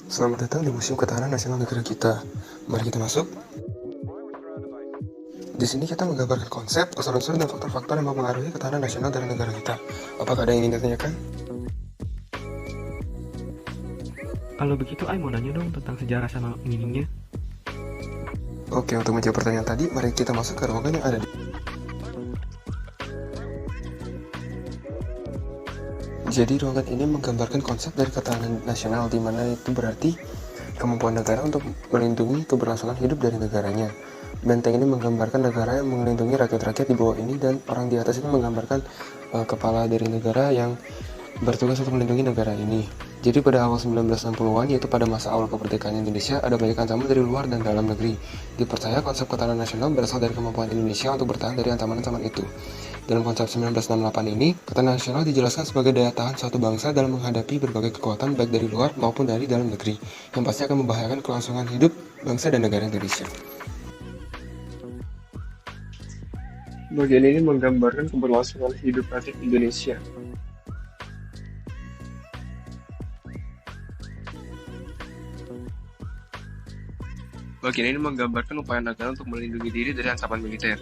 Selamat datang di Museum Ketahanan Nasional Negara kita. Mari kita masuk. Di sini kita menggambarkan konsep, unsur-unsur dan faktor-faktor yang mempengaruhi ketahanan nasional dari negara kita. Apakah ada yang ingin ditanyakan? Kalau begitu, mau nanya dong tentang sejarah sama meaningnya. Oke, untuk menjawab pertanyaan tadi, mari kita masuk ke ruangan yang ada di. Jadi ruangan ini menggambarkan konsep dari ketahanan nasional, di mana itu berarti kemampuan negara untuk melindungi keberlangsungan hidup dari negaranya. Benteng ini menggambarkan negara yang melindungi rakyat-rakyat di bawah ini, dan orang di atas ini menggambarkan kepala dari negara yang bertugas untuk melindungi negara ini. Jadi pada awal 1960-an, yaitu pada masa awal kemerdekaan Indonesia, ada banyak ancaman dari luar dan dalam negeri. Dipercaya konsep ketahanan nasional berasal dari kemampuan Indonesia untuk bertahan dari ancaman-ancaman itu. Dalam konsep 1968 ini, ketahanan nasional dijelaskan sebagai daya tahan suatu bangsa dalam menghadapi berbagai kekuatan baik dari luar maupun dari dalam negeri, yang pasti akan membahayakan kelangsungan hidup bangsa dan negara Indonesia. Bagian ini menggambarkan keberlangsungan hidup rakyat Indonesia. Bagian ini menggambarkan upaya negara untuk melindungi diri dari ancaman militer.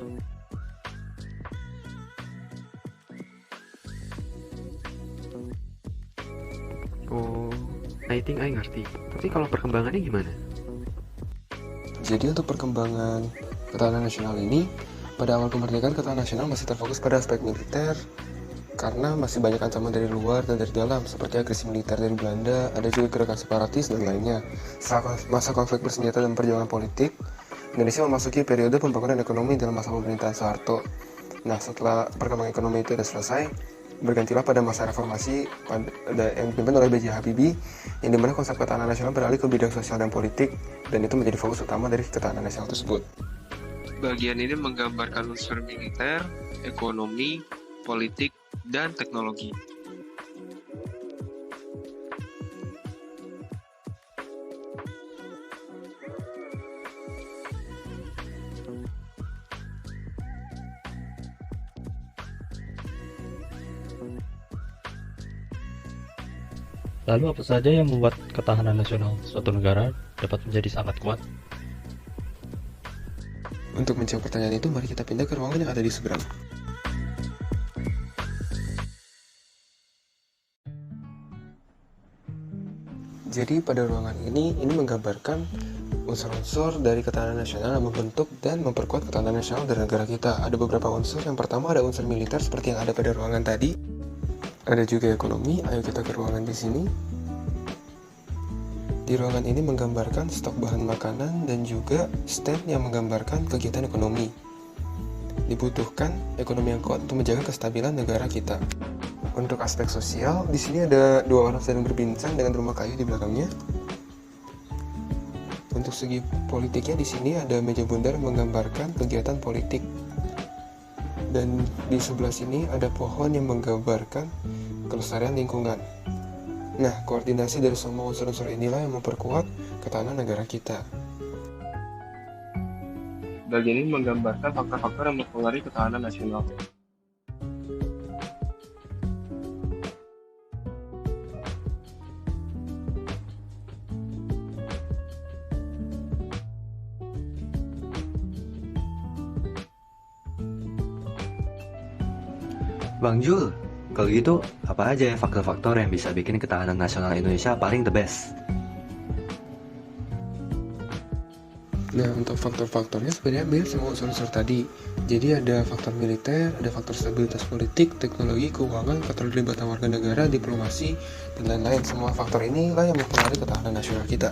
Oh, I think I ngerti. Tapi kalau perkembangannya gimana? Jadi untuk perkembangan ketahanan nasional ini, pada awal kemerdekaan ketahanan nasional masih terfokus pada aspek militer, karena masih banyak ancaman dari luar dan dari dalam, seperti agresi militer dari Belanda, ada juga gerakan separatis dan lainnya. Setelah masa konflik bersenjata dan perjuangan politik, Indonesia memasuki periode pembangunan ekonomi dalam masa pemerintahan Soeharto. Nah, setelah perkembangan ekonomi itu sudah selesai, bergantilah pada masa reformasi yang dipimpin oleh B.J. Habibie, yang dimana konsep ketahanan nasional beralih ke bidang sosial dan politik, dan itu menjadi fokus utama dari ketahanan nasional tersebut. Bagian ini menggambarkan unsur militer, ekonomi, politik, dan teknologi. Lalu apa saja yang membuat ketahanan nasional suatu negara dapat menjadi sangat kuat? Untuk menjawab pertanyaan itu, mari kita pindah ke ruangan yang ada di seberang. Jadi pada ruangan ini menggambarkan unsur-unsur dari ketahanan nasional yang membentuk dan memperkuat ketahanan nasional dari negara kita. Ada beberapa unsur. Yang pertama ada unsur militer seperti yang ada pada ruangan tadi. Ada juga ekonomi. Ayo kita ke ruangan di sini. Di ruangan ini menggambarkan stok bahan makanan dan juga stand yang menggambarkan kegiatan ekonomi. Dibutuhkan ekonomi yang kuat untuk menjaga kestabilan negara kita. Untuk aspek sosial, di sini ada dua orang sedang berbincang dengan rumah kayu di belakangnya. Untuk segi politiknya, di sini ada meja bundar menggambarkan kegiatan politik. Dan di sebelah sini ada pohon yang menggambarkan kelestarian lingkungan. Nah, koordinasi dari semua unsur-unsur inilah yang memperkuat ketahanan negara kita. Bagian ini menggambarkan faktor-faktor yang mempengaruhi ketahanan nasional. Bang Jul, kalau gitu apa aja ya faktor-faktor yang bisa bikin ketahanan nasional Indonesia paling the best? Nah, untuk faktor-faktornya sebenarnya mirip sama unsur-unsur tadi. Jadi ada faktor militer, ada faktor stabilitas politik, teknologi, keuangan, keterlibatan warga negara, diplomasi, dan lain-lain. Semua faktor inilah yang mempengaruhi ketahanan nasional kita.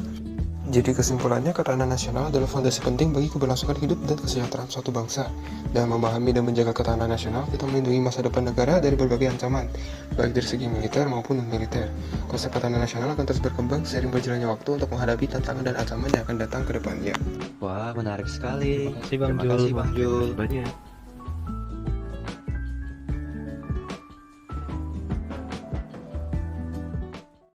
Jadi kesimpulannya, ketahanan nasional adalah fondasi penting bagi keberlangsungan hidup dan kesejahteraan suatu bangsa. Dengan memahami dan menjaga ketahanan nasional, kita melindungi masa depan negara dari berbagai ancaman, baik dari segi militer maupun non-militer. Konsep ketahanan nasional akan terus berkembang seiring berjalannya waktu untuk menghadapi tantangan dan ancaman yang akan datang ke depannya. Wah, menarik sekali. Terima kasih Bang Jul. Banyak.